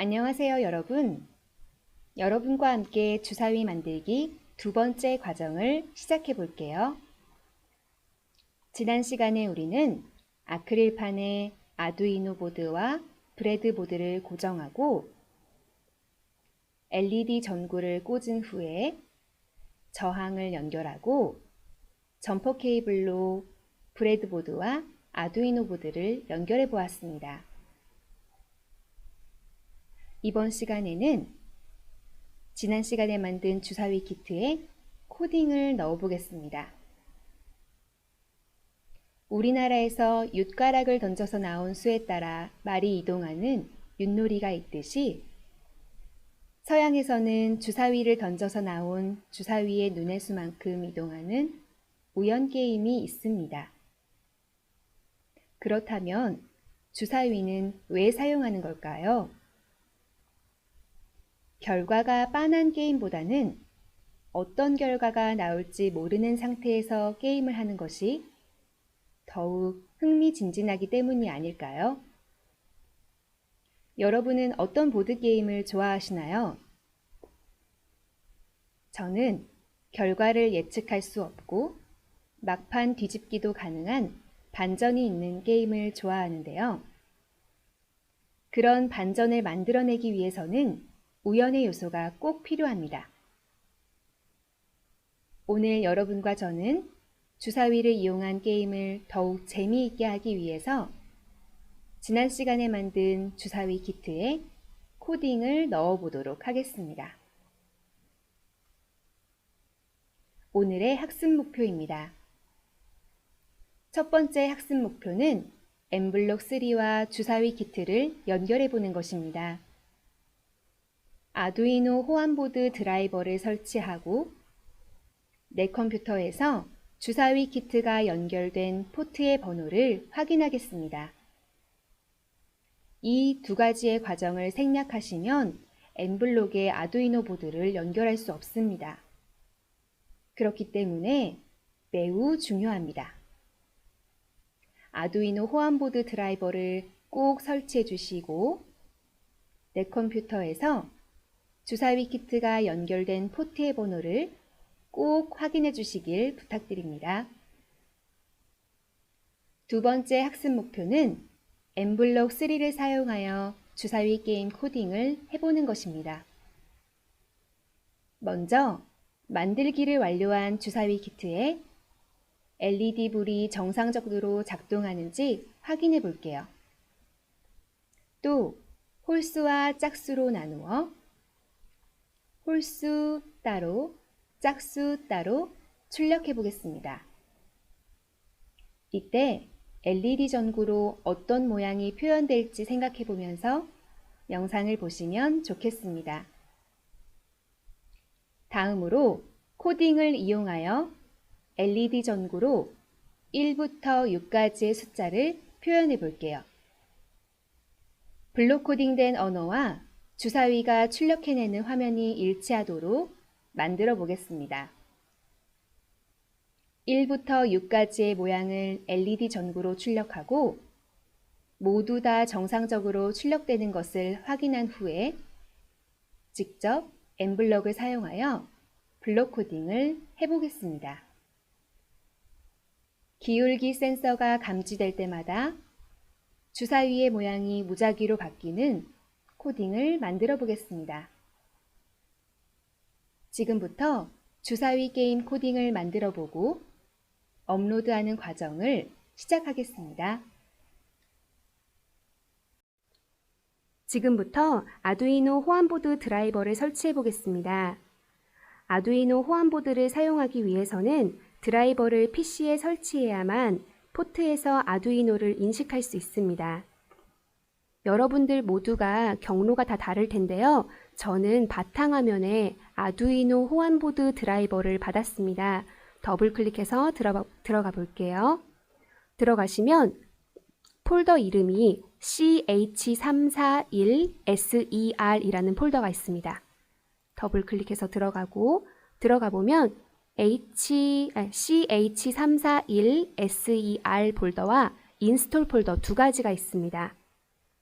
안녕하세요, 여러분. 여러분과 함께 주사위 만들기 두 번째 과정을 시작해 볼게요. 지난 시간에 우리는 아크릴판에 아두이노 보드와 브레드보드를 고정하고 LED 전구를 꽂은 후에 저항을 연결하고 점퍼 케이블로 브레드보드와 아두이노 보드를 연결해 보았습니다. 이번 시간에는 지난 시간에 만든 주사위 키트에 코딩을 넣어 보겠습니다. 우리나라에서 윷가락을 던져서 나온 수에 따라 말이 이동하는 윷놀이가 있듯이 서양에서는 주사위를 던져서 나온 주사위의 눈의 수만큼 이동하는 우연 게임이 있습니다. 그렇다면 주사위는 왜 사용하는 걸까요? 결과가 빤한 게임보다는 어떤 결과가 나올지 모르는 상태에서 게임을 하는 것이 더욱 흥미진진하기 때문이 아닐까요? 여러분은 어떤 보드게임을 좋아하시나요? 저는 결과를 예측할 수 없고 막판 뒤집기도 가능한 반전이 있는 게임을 좋아하는데요. 그런 반전을 만들어내기 위해서는 우연의 요소가 꼭 필요합니다. 오늘 여러분과 저는 주사위를 이용한 게임을 더욱 재미있게 하기 위해서 지난 시간에 만든 주사위 키트에 코딩을 넣어 보도록 하겠습니다. 오늘의 학습 목표입니다. 첫 번째 학습 목표는 엠블록 3와 주사위 키트를 연결해 보는 것입니다. 아두이노 호환보드 드라이버를 설치하고 내 컴퓨터에서 주사위 키트가 연결된 포트의 번호를 확인하겠습니다. 이 두 가지의 과정을 생략하시면 엠블록에 아두이노 보드를 연결할 수 없습니다. 그렇기 때문에 매우 중요합니다. 아두이노 호환보드 드라이버를 꼭 설치해 주시고 내 컴퓨터에서 주사위 키트가 연결된 포트의 번호를 꼭 확인해 주시길 부탁드립니다. 두 번째 학습 목표는 엠블록 3를 사용하여 주사위 게임 코딩을 해보는 것입니다. 먼저 만들기를 완료한 주사위 키트에 LED 불이 정상적으로 작동하는지 확인해 볼게요. 또 홀수와 짝수로 나누어 홀수 따로, 짝수 따로 출력해 보겠습니다. 이때 LED 전구로 어떤 모양이 표현될지 생각해 보면서 영상을 보시면 좋겠습니다. 다음으로 코딩을 이용하여 LED 전구로 1부터 6까지의 숫자를 표현해 볼게요. 블록 코딩된 언어와 주사위가 출력해내는 화면이 일치하도록 만들어 보겠습니다. 1부터 6까지의 모양을 LED 전구로 출력하고 모두 다 정상적으로 출력되는 것을 확인한 후에 직접 엠블록을 사용하여 블록 코딩을 해보겠습니다. 기울기 센서가 감지될 때마다 주사위의 모양이 무작위로 바뀌는 코딩을 만들어 보겠습니다. 지금부터 주사위 게임 코딩을 만들어 보고 업로드하는 과정을 시작하겠습니다. 지금부터 아두이노 호환보드 드라이버를 설치해 보겠습니다. 아두이노 호환보드를 사용하기 위해서는 드라이버를 PC에 설치해야만 포트에서 아두이노를 인식할 수 있습니다. 여러분들 모두가 경로가 다 다를 텐데요. 저는 바탕화면에 아두이노 호환보드 드라이버를 받았습니다. 더블 클릭해서 들어가 볼게요. 들어가시면 폴더 이름이 ch341ser 이라는 폴더가 있습니다. 더블 클릭해서 들어가 보면 ch341ser 폴더와 인스톨 폴더 두 가지가 있습니다.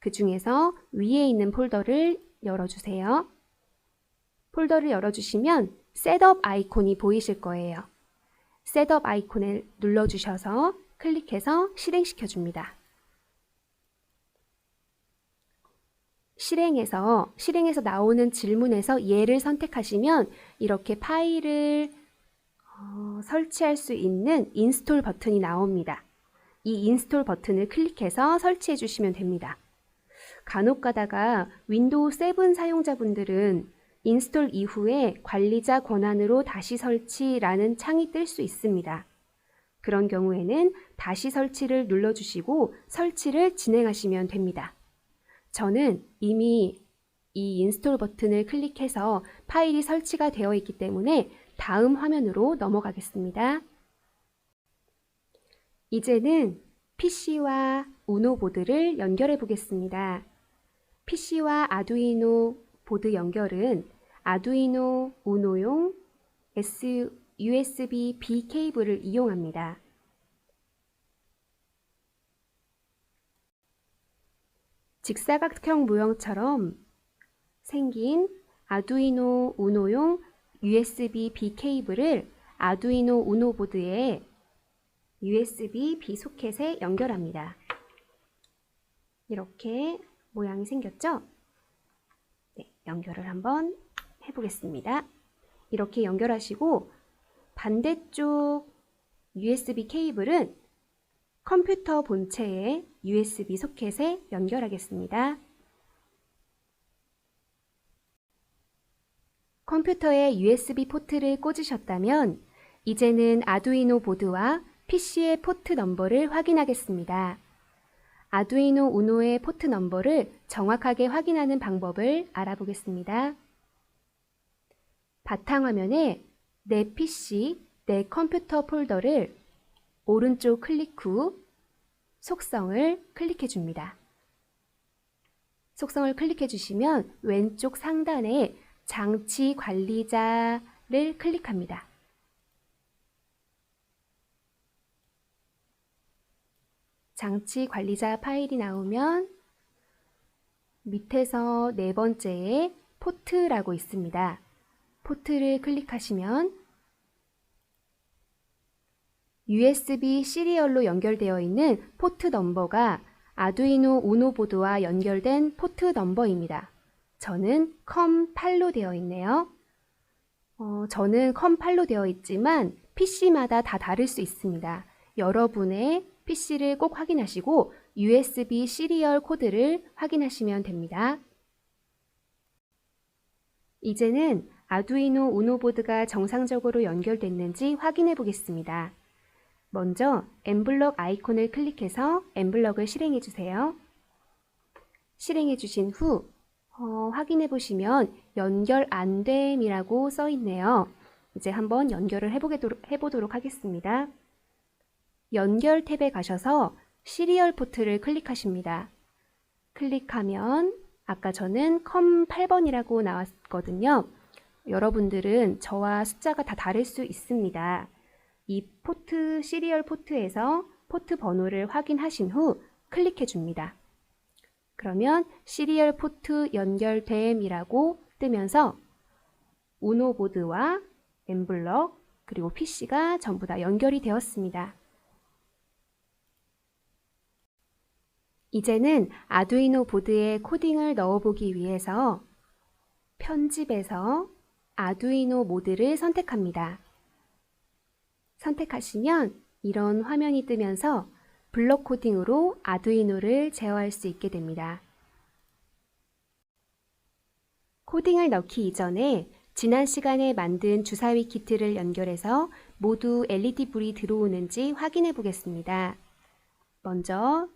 그 중에서 위에 있는 폴더를 열어주세요. 폴더를 열어주시면 셋업 아이콘이 보이실 거예요. 셋업 아이콘을 눌러주셔서 클릭해서 실행시켜줍니다. 실행해서 나오는 질문에서 얘를 선택하시면 이렇게 파일을 설치할 수 있는 인스톨 버튼이 나옵니다. 이 인스톨 버튼을 클릭해서 설치해 주시면 됩니다. 간혹 가다가 윈도우 7 사용자분들은 인스톨 이후에 관리자 권한으로 다시 설치라는 창이 뜰 수 있습니다. 그런 경우에는 다시 설치를 눌러주시고 설치를 진행하시면 됩니다. 저는 이미 이 인스톨 버튼을 클릭해서 파일이 설치가 되어 있기 때문에 다음 화면으로 넘어가겠습니다. 이제는 PC와 우노 보드를 연결해 보겠습니다. PC와 아두이노 보드 연결은 아두이노 우노용 USB-B 케이블을 이용합니다. 직사각형 모형처럼 생긴 아두이노 우노용 USB-B 케이블을 아두이노 우노 보드에 USB-B 소켓에 연결합니다. 이렇게 모양이 생겼죠? 네, 연결을 한번 해보겠습니다. 이렇게 연결하시고 반대쪽 USB 케이블은 컴퓨터 본체의 USB 소켓에 연결하겠습니다. 컴퓨터에 USB 포트를 꽂으셨다면 이제는 아두이노 보드와 PC의 포트 넘버를 확인하겠습니다. 아두이노 우노의 포트 넘버를 정확하게 확인하는 방법을 알아보겠습니다. 바탕화면에 내 PC, 내 컴퓨터 폴더를 오른쪽 클릭 후 속성을 클릭해 줍니다. 속성을 클릭해 주시면 왼쪽 상단에 장치 관리자를 클릭합니다. 장치 관리자 파일이 나오면 밑에서 네 번째에 포트라고 있습니다. 포트를 클릭하시면 USB 시리얼로 연결되어 있는 포트 넘버가 아두이노 우노 보드와 연결된 포트 넘버입니다. 저는 컴8로 되어 있네요. 저는 컴8로 되어 있지만 PC마다 다 다를 수 있습니다. 여러분의 PC를 꼭 확인하시고 USB 시리얼 코드를 확인하시면 됩니다. 이제는 아두이노 우노 보드가 정상적으로 연결됐는지 확인해 보겠습니다. 먼저 엠블럭 아이콘을 클릭해서 엠블럭을 실행해 주세요. 실행해 주신 후 확인해 보시면 연결 안 됨이라고 써 있네요. 이제 한번 연결을 해보도록 하겠습니다. 연결 탭에 가셔서 시리얼 포트를 클릭하십니다. 클릭하면 아까 저는 컴8번이라고 나왔거든요. 여러분들은 저와 숫자가 다 다를 수 있습니다. 이 포트 시리얼 포트에서 포트 번호를 확인하신 후 클릭해 줍니다. 그러면 시리얼 포트 연결됨이라고 뜨면서 우노 보드와 엠블럭 그리고 PC가 전부 다 연결이 되었습니다. 이제는 아두이노 보드에 코딩을 넣어보기 위해서 편집에서 아두이노 모드를 선택합니다. 선택하시면 이런 화면이 뜨면서 블록 코딩으로 아두이노를 제어할 수 있게 됩니다. 코딩을 넣기 이전에 지난 시간에 만든 주사위 키트를 연결해서 모두 LED 불이 들어오는지 확인해 보겠습니다. 먼저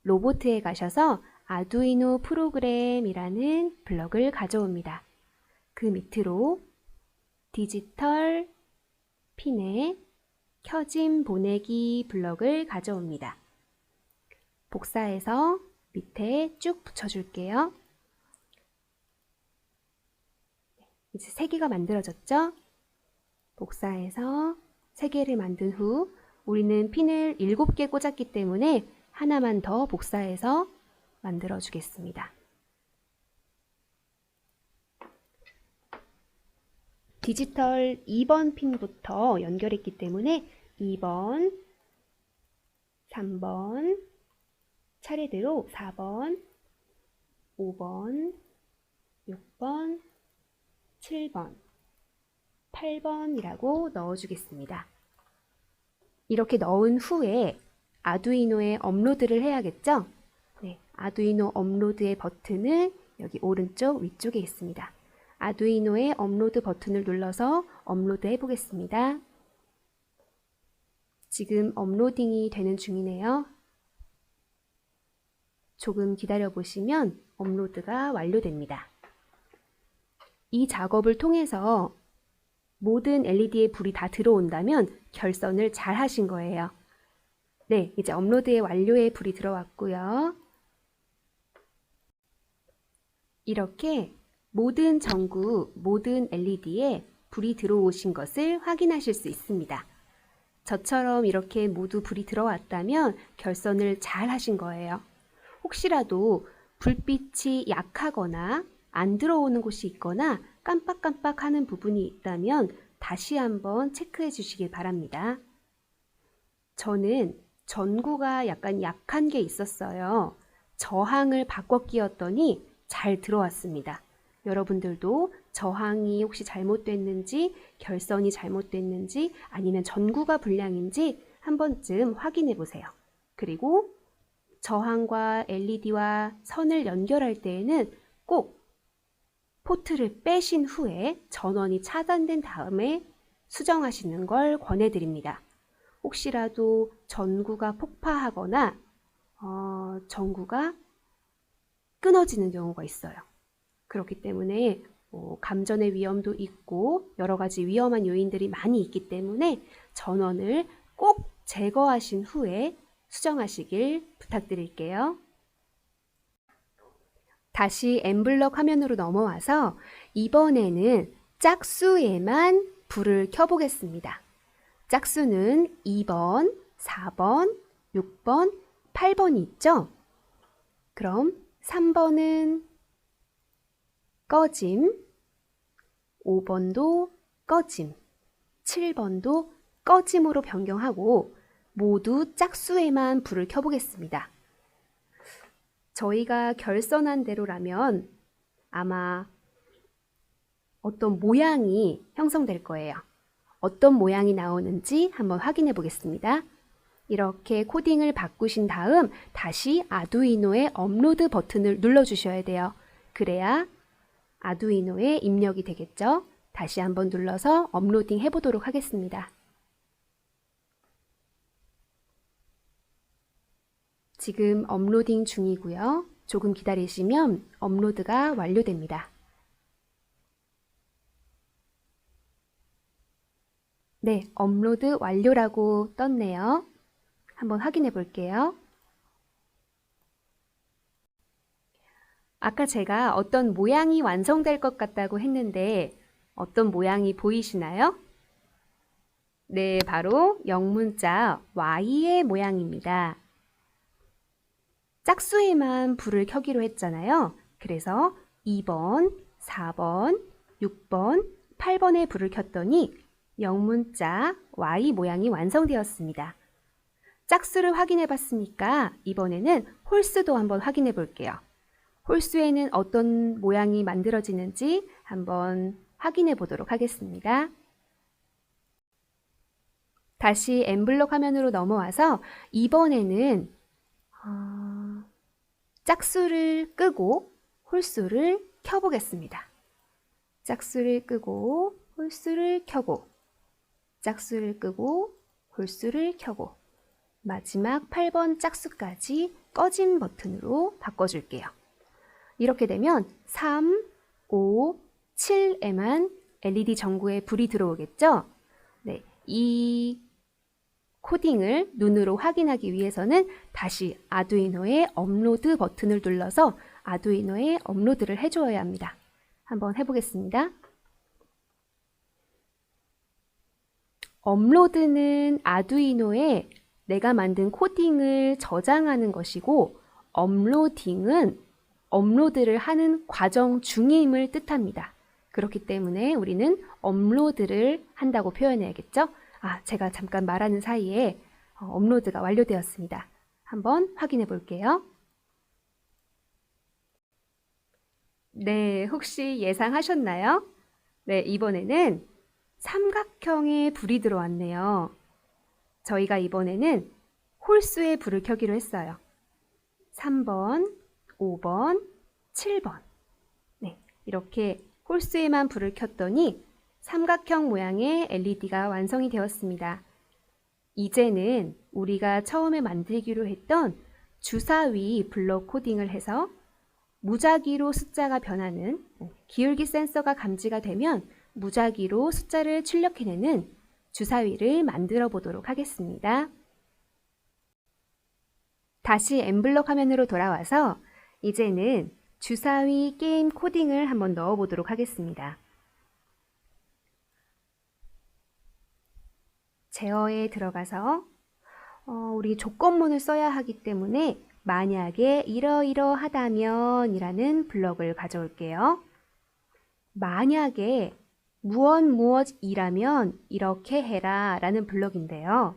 로보트에 가셔서 아두이노 프로그램이라는 블럭을 가져옵니다. 그 밑으로 디지털 핀에 켜짐 보내기 블럭을 가져옵니다. 복사해서 밑에 쭉 붙여줄게요. 이제 3개가 만들어졌죠? 복사해서 3개를 만든 후 우리는 핀을 7개 꽂았기 때문에 하나만 더 복사해서 만들어 주겠습니다. 디지털 2번 핀부터 연결했기 때문에 2번, 3번, 차례대로 4번, 5번, 6번, 7번, 8번이라고 넣어주겠습니다. 이렇게 넣은 후에 아두이노에 업로드를 해야겠죠? 네, 아두이노 업로드의 버튼은 여기 오른쪽 위쪽에 있습니다. 아두이노의 업로드 버튼을 눌러서 업로드 해보겠습니다. 지금 업로딩이 되는 중이네요. 조금 기다려 보시면 업로드가 완료됩니다. 이 작업을 통해서 모든 LED에 불이 다 들어온다면 결선을 잘 하신 거예요. 네, 이제 업로드의 완료에 불이 들어왔고요. 이렇게 모든 전구, 모든 LED에 불이 들어오신 것을 확인하실 수 있습니다. 저처럼 이렇게 모두 불이 들어왔다면 결선을 잘 하신 거예요. 혹시라도 불빛이 약하거나 안 들어오는 곳이 있거나 깜빡깜빡 하는 부분이 있다면 다시 한번 체크해 주시길 바랍니다. 저는 전구가 약간 약한 게 있었어요. 저항을 바꿔 끼웠더니 잘 들어왔습니다. 여러분들도 저항이 혹시 잘못됐는지, 결선이 잘못됐는지, 아니면 전구가 불량인지 한 번쯤 확인해 보세요. 그리고 저항과 LED와 선을 연결할 때에는 꼭 포트를 빼신 후에 전원이 차단된 다음에 수정하시는 걸 권해드립니다. 혹시라도 전구가 폭파하거나 전구가 끊어지는 경우가 있어요. 그렇기 때문에 감전의 위험도 있고 여러 가지 위험한 요인들이 많이 있기 때문에 전원을 꼭 제거하신 후에 수정하시길 부탁드릴게요. 다시 엠블럭 화면으로 넘어와서 이번에는 짝수에만 불을 켜보겠습니다. 짝수는 2번, 4번, 6번, 8번이 있죠? 그럼 3번은 꺼짐, 5번도 꺼짐, 7번도 꺼짐으로 변경하고 모두 짝수에만 불을 켜보겠습니다. 저희가 결선한 대로라면 아마 어떤 모양이 형성될 거예요. 어떤 모양이 나오는지 한번 확인해 보겠습니다. 이렇게 코딩을 바꾸신 다음 다시 아두이노의 업로드 버튼을 눌러주셔야 돼요. 그래야 아두이노에 입력이 되겠죠. 다시 한번 눌러서 업로딩 해보도록 하겠습니다. 지금 업로딩 중이고요. 조금 기다리시면 업로드가 완료됩니다. 네, 업로드 완료라고 떴네요. 한번 확인해 볼게요. 아까 제가 어떤 모양이 완성될 것 같다고 했는데 어떤 모양이 보이시나요? 네, 바로 영문자 Y의 모양입니다. 짝수에만 불을 켜기로 했잖아요. 그래서 2번, 4번, 6번, 8번에 불을 켰더니 영문자 Y 모양이 완성되었습니다. 짝수를 확인해 봤으니까 이번에는 홀수도 한번 확인해 볼게요. 홀수에는 어떤 모양이 만들어지는지 한번 확인해 보도록 하겠습니다. 다시 엠블럭 화면으로 넘어와서 이번에는 짝수를 끄고 홀수를 켜보겠습니다. 짝수를 끄고 홀수를 켜고 짝수를 끄고 홀수를 켜고 마지막 8번 짝수까지 꺼짐 버튼으로 바꿔줄게요. 이렇게 되면 3, 5, 7에만 LED 전구에 불이 들어오겠죠? 네, 이 코딩을 눈으로 확인하기 위해서는 다시 아두이노의 업로드 버튼을 눌러서 아두이노에 업로드를 해주어야 합니다. 한번 해보겠습니다. 업로드는 아두이노에 내가 만든 코딩을 저장하는 것이고 업로딩은 업로드를 하는 과정 중임을 뜻합니다. 그렇기 때문에 우리는 업로드를 한다고 표현해야겠죠? 제가 잠깐 말하는 사이에 업로드가 완료되었습니다. 한번 확인해 볼게요. 네, 혹시 예상하셨나요? 네, 이번에는 삼각형의 불이 들어왔네요. 저희가 이번에는 홀수의 불을 켜기로 했어요. 3번, 5번, 7번. 네, 이렇게 홀수에만 불을 켰더니 삼각형 모양의 LED가 완성이 되었습니다. 이제는 우리가 처음에 만들기로 했던 주사위 블록 코딩을 해서 무작위로 숫자가 변하는 기울기 센서가 감지가 되면 무작위로 숫자를 출력해내는 주사위를 만들어 보도록 하겠습니다. 다시 엠블럭 화면으로 돌아와서 이제는 주사위 게임 코딩을 한번 넣어 보도록 하겠습니다. 제어에 들어가서 우리 조건문을 써야 하기 때문에 만약에 이러이러하다면 이라는 블럭을 가져올게요. 만약에 무엇이라면 이렇게 해라 라는 블럭인데요.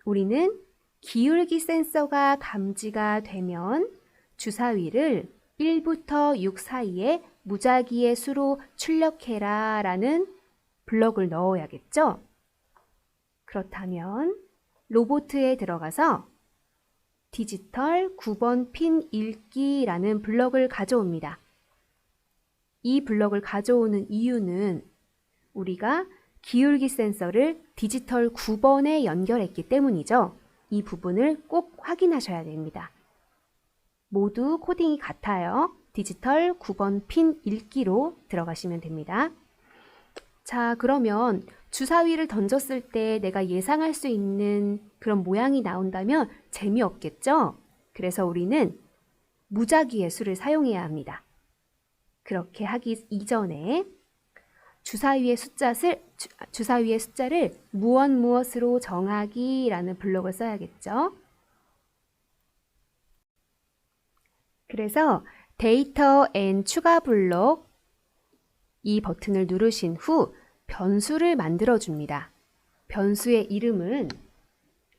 우리는 기울기 센서가 감지가 되면 주사위를 1부터 6 사이에 무작위의 수로 출력해라 라는 블럭을 넣어야겠죠? 그렇다면 로보트에 들어가서 디지털 9번 핀 읽기라는 블럭을 가져옵니다. 이 블럭을 가져오는 이유는 우리가 기울기 센서를 디지털 9번에 연결했기 때문이죠. 이 부분을 꼭 확인하셔야 됩니다. 모두 코딩이 같아요. 디지털 9번 핀 읽기로 들어가시면 됩니다. 자, 그러면 주사위를 던졌을 때 내가 예상할 수 있는 그런 모양이 나온다면 재미없겠죠? 그래서 우리는 무작위의 수를 사용해야 합니다. 그렇게 하기 이전에 주사위의 숫자를 무엇으로 정하기라는 블록을 써야겠죠? 그래서 데이터 앤 추가 블록 이 버튼을 누르신 후 변수를 만들어 줍니다. 변수의 이름은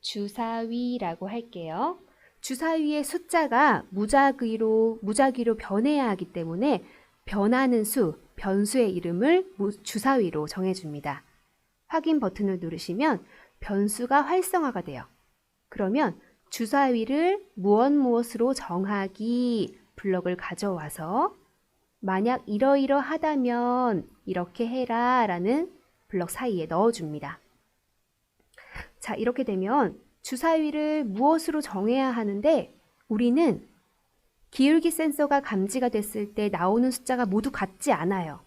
주사위라고 할게요. 주사위의 숫자가 무작위로 변해야 하기 때문에 변하는 변수의 이름을 주사위로 정해줍니다. 확인 버튼을 누르시면 변수가 활성화가 돼요. 그러면 주사위를 무엇으로 정하기 블럭을 가져와서 만약 이러이러하다면 이렇게 해라 라는 블럭 사이에 넣어줍니다. 자, 이렇게 되면 주사위를 무엇으로 정해야 하는데 우리는 기울기 센서가 감지가 됐을 때 나오는 숫자가 모두 같지 않아요.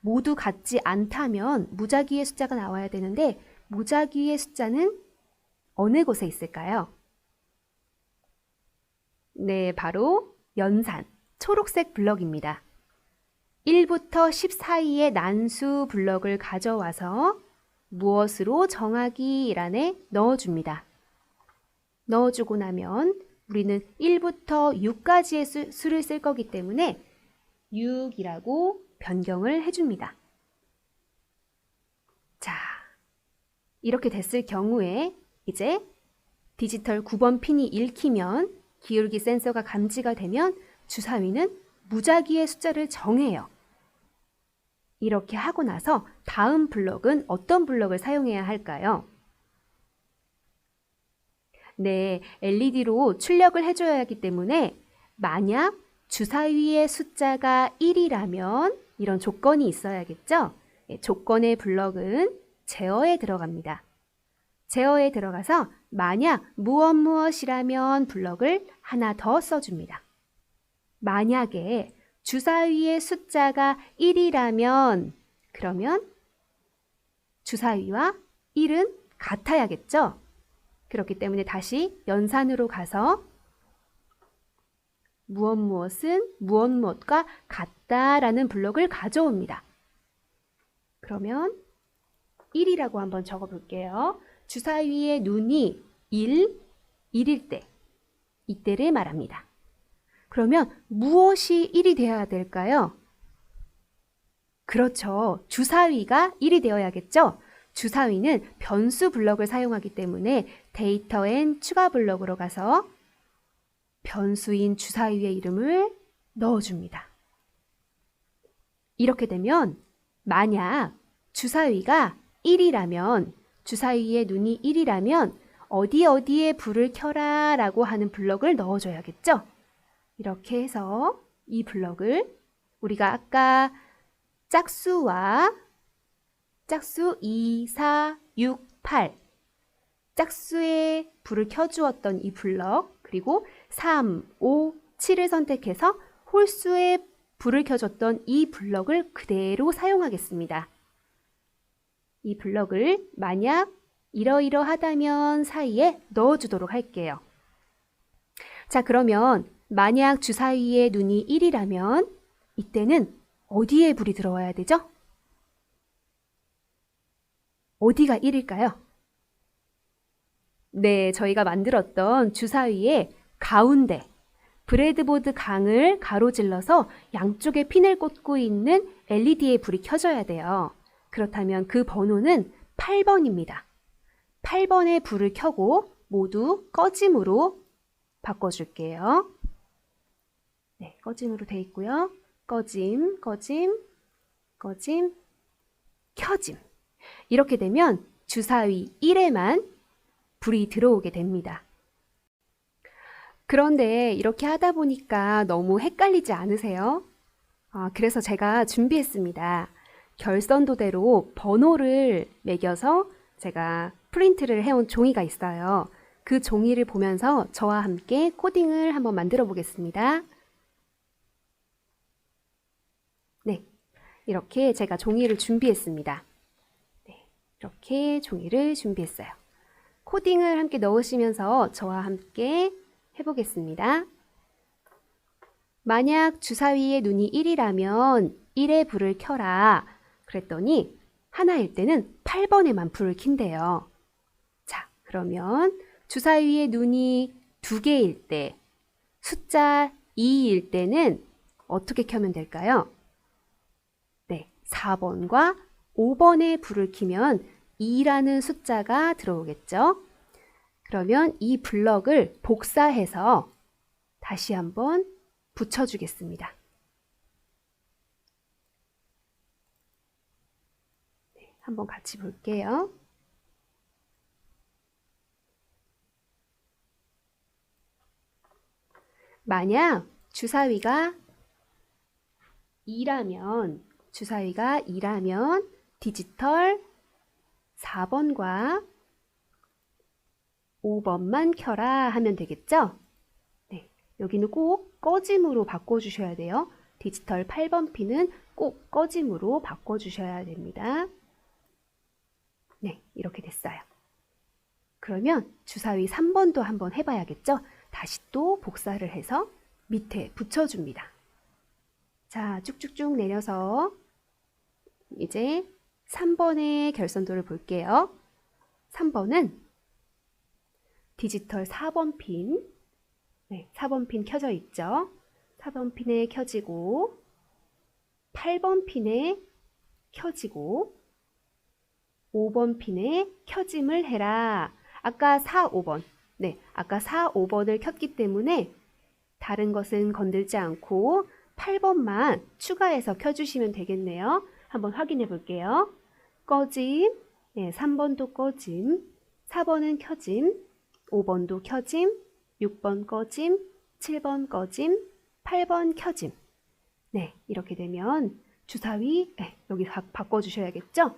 모두 같지 않다면 무작위의 숫자가 나와야 되는데 무작위의 숫자는 어느 곳에 있을까요? 네, 바로 연산, 초록색 블럭입니다. 1부터 10 사이의 난수 블럭을 가져와서 무엇으로 정하기란에 넣어줍니다. 넣어주고 나면 우리는 1부터 6까지의 수를 쓸 거기 때문에 6이라고 변경을 해줍니다. 자, 이렇게 됐을 경우에 이제 디지털 9번 핀이 읽히면 기울기 센서가 감지가 되면 주사위는 무작위의 숫자를 정해요. 이렇게 하고 나서 다음 블럭은 어떤 블럭을 사용해야 할까요? 네, LED로 출력을 해줘야 하기 때문에 만약 주사위의 숫자가 1이라면 이런 조건이 있어야겠죠? 조건의 블럭은 제어에 들어갑니다. 제어에 들어가서 만약 무엇이라면 블럭을 하나 더 써줍니다. 만약에 주사위의 숫자가 1이라면 그러면 주사위와 1은 같아야겠죠? 그렇기 때문에 다시 연산으로 가서 무엇은 무엇과 같다라는 블록을 가져옵니다. 그러면 1이라고 한번 적어 볼게요. 주사위의 눈이 1일 때, 이때를 말합니다. 그러면 무엇이 1이 되어야 될까요? 그렇죠. 주사위가 1이 되어야겠죠? 주사위는 변수 블럭을 사용하기 때문에 데이터 앤 추가 블럭으로 가서 변수인 주사위의 이름을 넣어줍니다. 이렇게 되면 만약 주사위가 1이라면 주사위의 눈이 1이라면 어디에 불을 켜라 라고 하는 블럭을 넣어줘야겠죠? 이렇게 해서 이 블럭을 우리가 아까 짝수와 짝수 2, 4, 6, 8 짝수에 불을 켜주었던 이 블럭 그리고 3, 5, 7을 선택해서 홀수에 불을 켜줬던 이 블럭을 그대로 사용하겠습니다. 이 블럭을 만약 이러이러하다면 사이에 넣어주도록 할게요. 자, 그러면 만약 주사위의 눈이 1이라면 이때는 어디에 불이 들어와야 되죠? 어디가 1일까요? 네, 저희가 만들었던 주사위의 가운데 브레드보드 강을 가로질러서 양쪽에 핀을 꽂고 있는 LED에 불이 켜져야 돼요. 그렇다면 그 번호는 8번입니다. 8번에 불을 켜고 모두 꺼짐으로 바꿔줄게요. 네, 꺼짐으로 돼 있고요. 꺼짐, 꺼짐, 꺼짐, 켜짐. 이렇게 되면 주사위 1에만 불이 들어오게 됩니다. 그런데 이렇게 하다 보니까 너무 헷갈리지 않으세요? 그래서 제가 준비했습니다. 결선도대로 번호를 매겨서 제가 프린트를 해온 종이가 있어요. 그 종이를 보면서 저와 함께 코딩을 한번 만들어 보겠습니다. 네, 이렇게 제가 종이를 준비했습니다. 네, 이렇게 종이를 준비했어요. 코딩을 함께 넣으시면서 저와 함께 해보겠습니다. 만약 주사위의 눈이 1이라면 1에 불을 켜라 그랬더니 하나일 때는 8번에만 불을 킨대요. 자, 그러면 주사위의 눈이 2개일 때 숫자 2일 때는 어떻게 켜면 될까요? 네, 4번과 5번에 불을 켜면 2라는 숫자가 들어오겠죠? 그러면 이 블럭을 복사해서 다시 한번 붙여주겠습니다. 네, 한번 같이 볼게요. 만약 주사위가 2라면 디지털 4번과 5번만 켜라 하면 되겠죠? 네, 여기는 꼭 꺼짐으로 바꿔주셔야 돼요. 디지털 8번 핀은 꼭 꺼짐으로 바꿔주셔야 됩니다. 네, 이렇게 됐어요. 그러면 주사위 3번도 한번 해봐야겠죠? 다시 또 복사를 해서 밑에 붙여줍니다. 자, 쭉쭉쭉 내려서 이제 3번의 결선도를 볼게요. 3번은 디지털 4번 핀, 네, 4번 핀 켜져 있죠? 4번 핀에 켜지고 8번 핀에 켜지고 5번 핀에 켜짐을 해라. 아까 4, 5번, 네, 아까 4, 5번을 켰기 때문에 다른 것은 건들지 않고 8번만 추가해서 켜주시면 되겠네요. 한번 확인해 볼게요. 꺼짐, 네, 3번도 꺼짐, 4번은 켜짐, 5번도 켜짐, 6번 꺼짐, 7번 꺼짐, 8번 켜짐. 네, 이렇게 되면 주사위 여기 바꿔주셔야겠죠?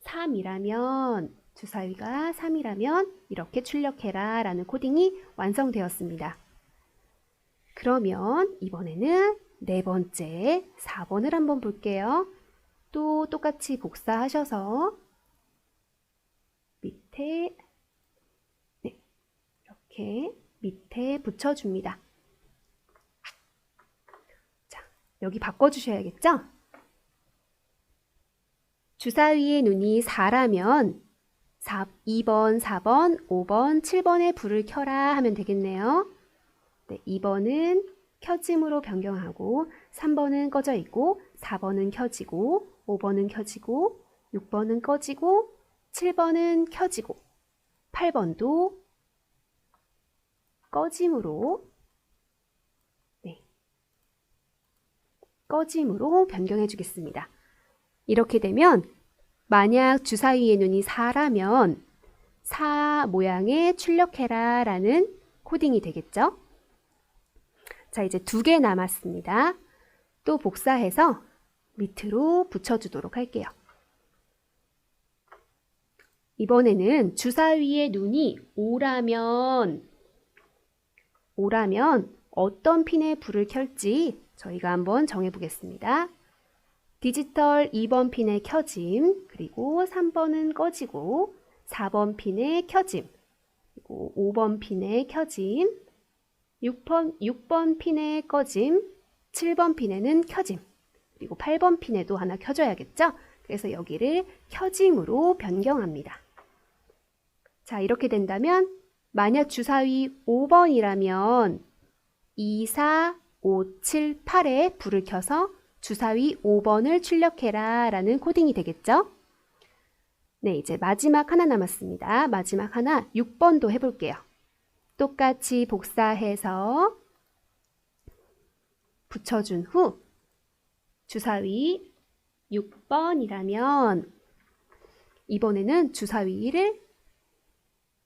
3이라면 주사위가 3이라면 이렇게 출력해라 라는 코딩이 완성되었습니다. 그러면 이번에는 네 번째 4번을 한번 볼게요. 또 똑같이 복사하셔서 밑에 이렇게 밑에 붙여줍니다. 자, 여기 바꿔주셔야겠죠? 주사위의 눈이 4라면 2번, 4번, 5번, 7번에 불을 켜라 하면 되겠네요. 네, 2번은 켜짐으로 변경하고 3번은 꺼져 있고 4번은 켜지고 5번은 켜지고 6번은 꺼지고 7번은 켜지고 8번도 꺼짐으로 꺼짐으로 변경해 주겠습니다. 이렇게 되면 만약 주사위의 눈이 4라면 4 모양의 출력해라 라는 코딩이 되겠죠. 자, 이제 2개 남았습니다. 또 복사해서 밑으로 붙여주도록 할게요. 이번에는 주사위의 눈이 5라면 어떤 핀에 불을 켤지 저희가 한번 정해 보겠습니다. 디지털 2번 핀의 켜짐, 그리고 3번은 꺼지고 4번 핀의 켜짐, 그리고 5번 핀의 켜짐, 6번 핀의 꺼짐, 7번 핀에는 켜짐, 그리고 8번 핀에도 하나 켜줘야겠죠? 그래서 여기를 켜짐으로 변경합니다. 자, 이렇게 된다면 만약 주사위 5번이라면 2, 4, 5, 7, 8에 불을 켜서 주사위 5번을 출력해라 라는 코딩이 되겠죠? 네, 이제 마지막 하나 남았습니다. 마지막 하나 6번도 해볼게요. 똑같이 복사해서 붙여준 후 주사위 6번이라면 이번에는 주사위를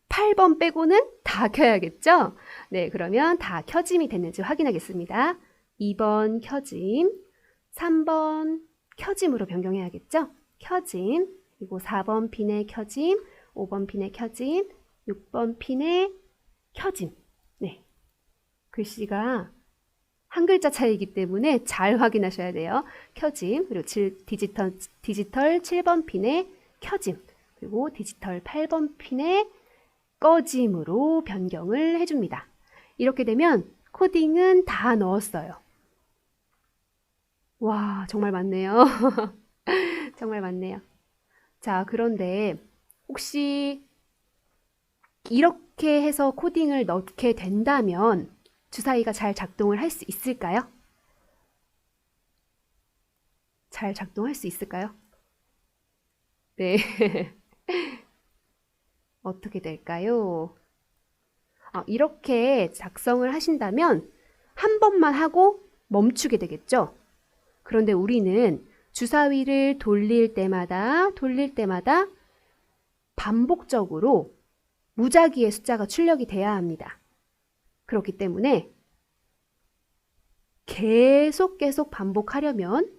8번 빼고는 다 켜야겠죠? 네, 그러면 다 켜짐이 됐는지 확인하겠습니다. 2번 켜짐, 3번 켜짐으로 변경해야겠죠? 켜짐, 그리고 4번 핀의 켜짐, 5번 핀의 켜짐, 6번 핀의 켜짐. 네, 글씨가 한 글자 차이이기 때문에 잘 확인하셔야 돼요. 켜짐, 그리고 디지털 7번 핀의 켜짐, 그리고 디지털 8번 핀의 꺼짐으로 변경을 해줍니다. 이렇게 되면 코딩은 다 넣었어요. 와, 정말 많네요. 정말 많네요. 자, 그런데 혹시 이렇게 해서 코딩을 넣게 된다면 주사위가 잘 작동을 할 수 있을까요? 잘 작동할 수 있을까요? 네. 어떻게 될까요? 이렇게 작성을 하신다면 한 번만 하고 멈추게 되겠죠? 그런데 우리는 주사위를 돌릴 때마다 반복적으로 무작위의 숫자가 출력이 돼야 합니다. 그렇기 때문에 계속 반복하려면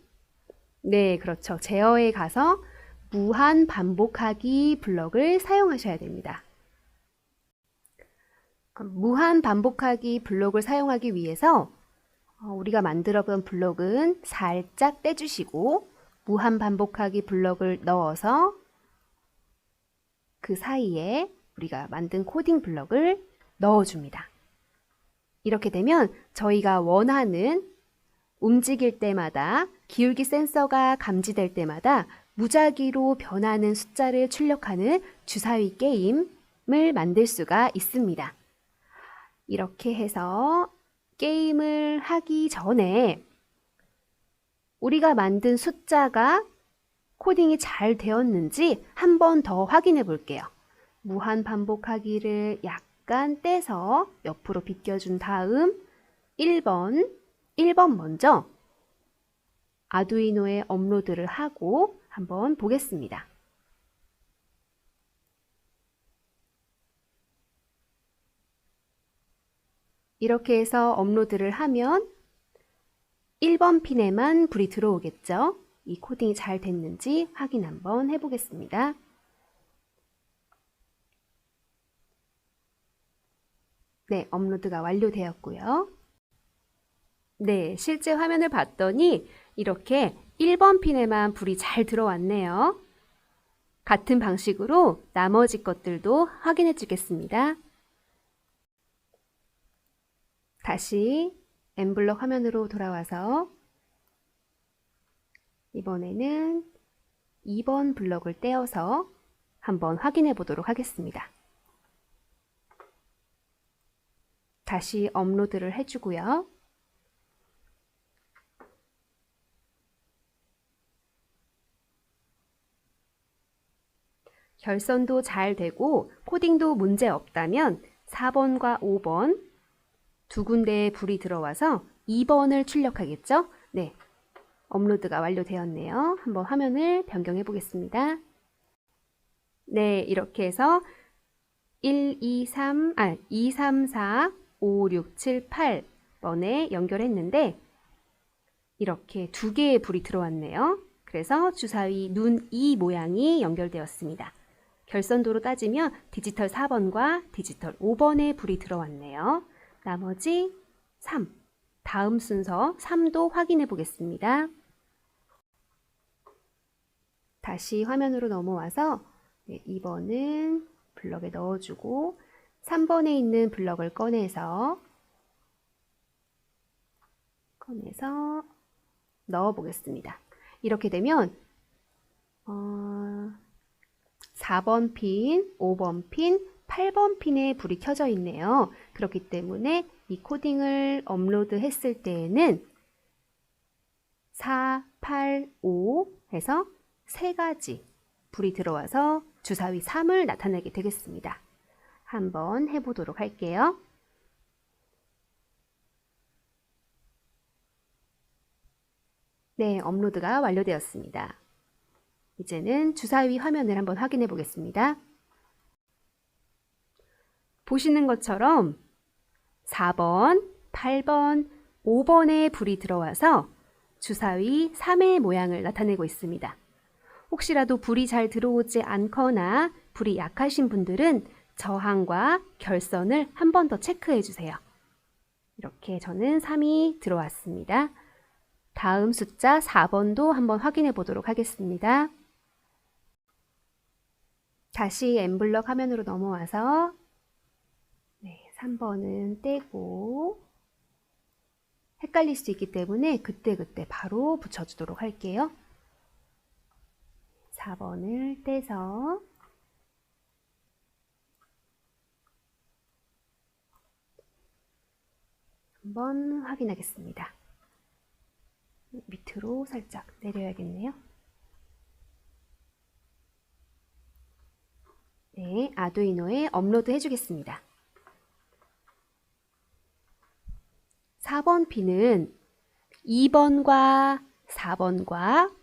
네, 그렇죠. 제어에 가서 무한 반복하기 블럭을 사용하셔야 됩니다. 무한 반복하기 블럭을 사용하기 위해서 우리가 만들어본 블럭은 살짝 떼주시고 무한 반복하기 블럭을 넣어서 그 사이에 우리가 만든 코딩 블럭을 넣어줍니다. 이렇게 되면 저희가 원하는 움직일 때마다 기울기 센서가 감지될 때마다 무작위로 변하는 숫자를 출력하는 주사위 게임을 만들 수가 있습니다. 이렇게 해서 게임을 하기 전에 우리가 만든 숫자가 코딩이 잘 되었는지 한 번 더 확인해 볼게요. 무한 반복하기를 약간 떼서 옆으로 비껴준 다음 1번 먼저 아두이노에 업로드를 하고 한번 보겠습니다. 이렇게 해서 업로드를 하면 1번 핀에만 불이 들어오겠죠? 이 코딩이 잘 됐는지 확인 한번 해보겠습니다. 네, 업로드가 완료되었고요. 네, 실제 화면을 봤더니 이렇게 1번 핀에만 불이 잘 들어왔네요. 같은 방식으로 나머지 것들도 확인해 주겠습니다. 다시 N블럭 화면으로 돌아와서 이번에는 2번 블럭을 떼어서 한번 확인해 보도록 하겠습니다. 다시 업로드를 해주고요. 결선도 잘 되고 코딩도 문제 없다면 4번과 5번 두 군데에 불이 들어와서 2번을 출력하겠죠? 네, 업로드가 완료되었네요. 한번 화면을 변경해 보겠습니다. 네, 이렇게 해서 2, 3, 4, 5, 6, 7, 8번에 연결했는데 이렇게 두 개의 불이 들어왔네요. 그래서 주사위 눈 2 모양이 연결되었습니다. 결선도로 따지면 디지털 4번과 디지털 5번에 불이 들어왔네요. 나머지 3, 다음 순서 3도 확인해 보겠습니다. 다시 화면으로 넘어와서 2번은 블럭에 넣어주고 3번에 있는 블럭을 꺼내서 넣어 보겠습니다. 이렇게 되면 4번 핀, 5번 핀, 8번 핀에 불이 켜져 있네요. 그렇기 때문에 이 코딩을 업로드 했을 때에는 4, 8, 5 해서 세 가지 불이 들어와서 주사위 3을 나타내게 되겠습니다. 한번 해보도록 할게요. 네, 업로드가 완료되었습니다. 이제는 주사위 화면을 한번 확인해 보겠습니다. 보시는 것처럼 4번, 8번, 5번에 불이 들어와서 주사위 3의 모양을 나타내고 있습니다. 혹시라도 불이 잘 들어오지 않거나 불이 약하신 분들은 저항과 결선을 한 번 더 체크해 주세요. 이렇게 저는 3이 들어왔습니다. 다음 숫자 4번도 한번 확인해 보도록 하겠습니다. 다시 N블럭 화면으로 넘어와서 3번은 떼고 헷갈릴 수 있기 때문에 그때그때 바로 붙여주도록 할게요. 4번을 떼서 한번 확인하겠습니다. 밑으로 살짝 내려야겠네요. 네, 아두이노에 업로드 해주겠습니다. 4번 핀은 2번과 4번과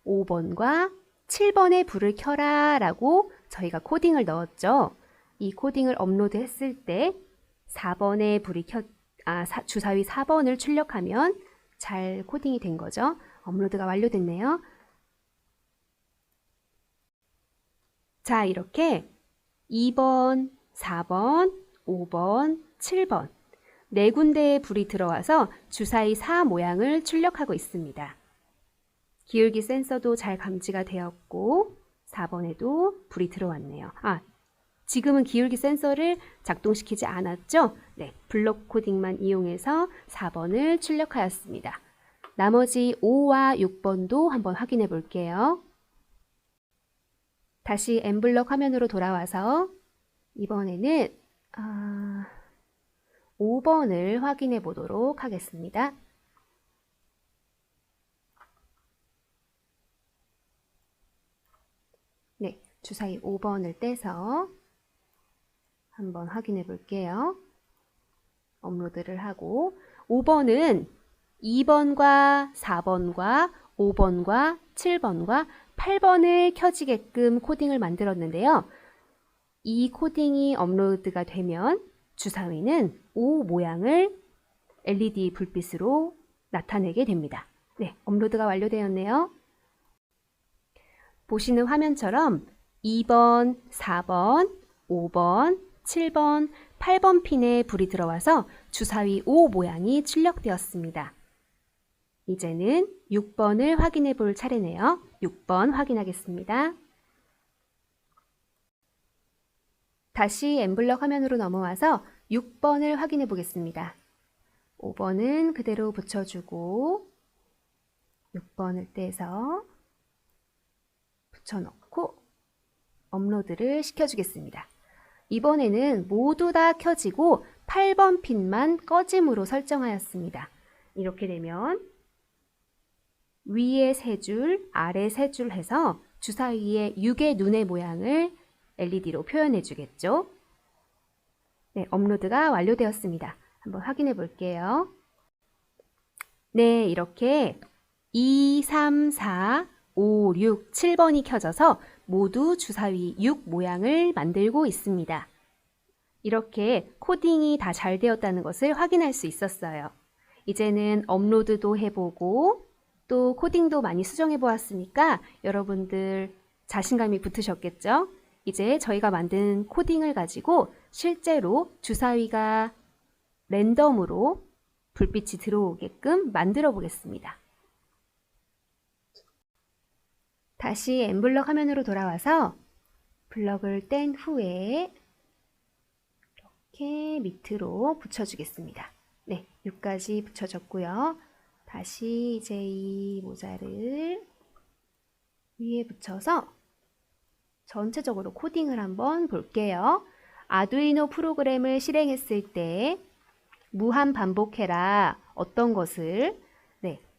5번과 7번에 불을 켜라 라고 저희가 코딩을 넣었죠. 이 코딩을 업로드 했을 때 4번에 불이 주사위 4번을 출력하면 잘 코딩이 된 거죠. 업로드가 완료됐네요. 자, 이렇게 2번, 4번, 5번, 7번 네 군데의 불이 들어와서 주사위 4 모양을 출력하고 있습니다. 기울기 센서도 잘 감지가 되었고 4번에도 불이 들어왔네요. 지금은 기울기 센서를 작동시키지 않았죠? 네, 블록 코딩만 이용해서 4번을 출력하였습니다. 나머지 5와 6번도 한번 확인해 볼게요. 다시 N블럭 화면으로 돌아와서 이번에는 5번을 확인해 보도록 하겠습니다. 네, 주사위 5번을 떼서 한번 확인해 볼게요. 업로드를 하고 5번은 2번과 4번과 5번과 7번과 8번을 켜지게끔 코딩을 만들었는데요. 이 코딩이 업로드가 되면 주사위는 5 모양을 LED 불빛으로 나타내게 됩니다. 네, 업로드가 완료되었네요. 보시는 화면처럼 2번, 4번, 5번, 7번, 8번 핀에 불이 들어와서 주사위 5 모양이 출력되었습니다. 이제는 6번을 확인해 볼 차례네요. 6번 확인하겠습니다. 다시 N블럭 화면으로 넘어와서 6번을 확인해 보겠습니다. 5번은 그대로 붙여주고 6번을 떼서 붙여넣고 업로드를 시켜주겠습니다. 이번에는 모두 다 켜지고 8번 핀만 꺼짐으로 설정하였습니다. 이렇게 되면 위에 3줄, 아래 3줄 해서 주사위의 6의 눈의 모양을 LED로 표현해 주겠죠. 네, 업로드가 완료되었습니다. 한번 확인해 볼게요. 네, 이렇게 2, 3, 4, 5, 6, 7번이 켜져서 모두 주사위 6 모양을 만들고 있습니다. 이렇게 코딩이 다 잘 되었다는 것을 확인할 수 있었어요. 이제는 업로드도 해보고 또 코딩도 많이 수정해 보았으니까 여러분들 자신감이 붙으셨겠죠? 이제 저희가 만든 코딩을 가지고 실제로 주사위가 랜덤으로 불빛이 들어오게끔 만들어 보겠습니다. 다시 엠블럭 화면으로 돌아와서 블럭을 뗀 후에 이렇게 밑으로 붙여주겠습니다. 네, 6까지 붙여줬고요. 다시 이제 이 모자를 위에 붙여서 전체적으로 코딩을 한번 볼게요. 아두이노 프로그램을 실행했을 때 무한 반복해라 어떤 것을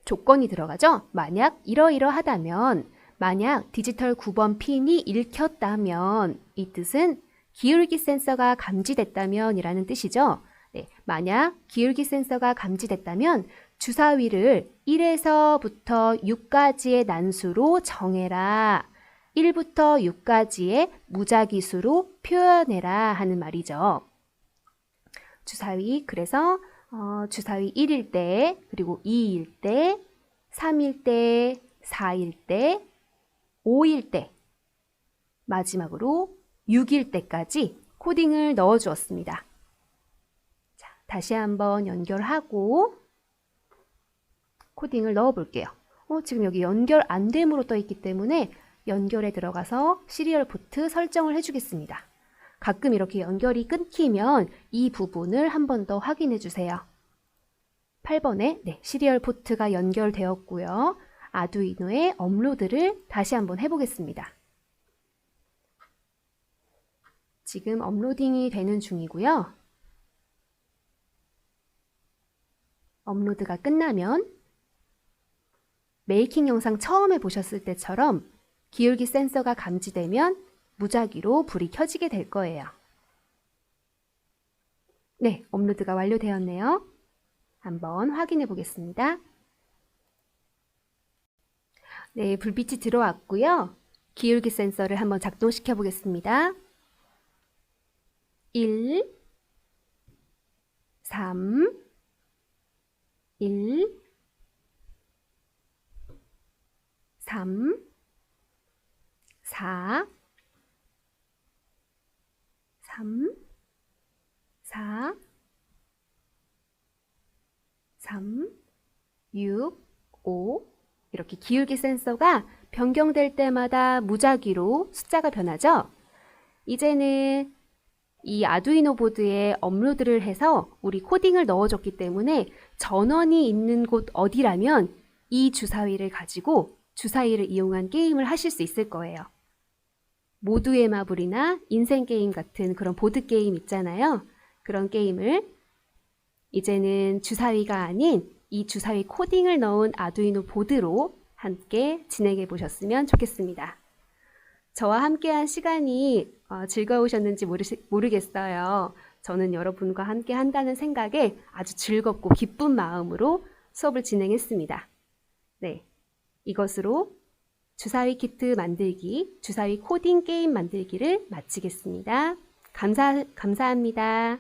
조건이 들어가죠. 만약 이러이러하다면 만약 디지털 9번 핀이 읽혔다면 이 뜻은 기울기 센서가 감지됐다면 이라는 뜻이죠. 만약 기울기 센서가 감지됐다면 주사위를 1에서부터 6까지의 난수로 정해라. 1부터 6까지의 무작위수로 표현해라 하는 말이죠. 주사위, 그래서 주사위 1일 때, 그리고 2일 때, 3일 때, 4일 때, 5일 때, 마지막으로 6일 때까지 코딩을 넣어 주었습니다. 자, 다시 한번 연결하고 코딩을 넣어 볼게요. 지금 여기 연결 안 됨으로 떠 있기 때문에 연결에 들어가서 시리얼 포트 설정을 해주겠습니다. 가끔 이렇게 연결이 끊기면 이 부분을 한 번 더 확인해 주세요. 8번에 시리얼 포트가 연결되었고요. 아두이노의 업로드를 다시 한번 해보겠습니다. 지금 업로딩이 되는 중이고요. 업로드가 끝나면 메이킹 영상 처음에 보셨을 때처럼 기울기 센서가 감지되면 무작위로 불이 켜지게 될 거예요. 네, 업로드가 완료되었네요. 한번 확인해 보겠습니다. 네, 불빛이 들어왔고요. 기울기 센서를 한번 작동시켜 보겠습니다. 1, 3, 1, 3, 4, 3, 4, 3, 6, 5 이렇게 기울기 센서가 변경될 때마다 무작위로 숫자가 변하죠. 이제는 이 아두이노 보드에 업로드를 해서 우리 코딩을 넣어줬기 때문에 전원이 있는 곳 어디라면 이 주사위를 가지고 주사위를 이용한 게임을 하실 수 있을 거예요. 모두의 마블이나 인생 게임 같은 그런 보드 게임 있잖아요. 그런 게임을 이제는 주사위가 아닌 이 주사위 코딩을 넣은 아두이노 보드로 함께 진행해 보셨으면 좋겠습니다. 저와 함께한 시간이 즐거우셨는지 모르겠어요. 저는 여러분과 함께 한다는 생각에 아주 즐겁고 기쁜 마음으로 수업을 진행했습니다. 네, 이것으로 주사위 키트 만들기, 주사위 코딩 게임 만들기를 마치겠습니다. 감사합니다.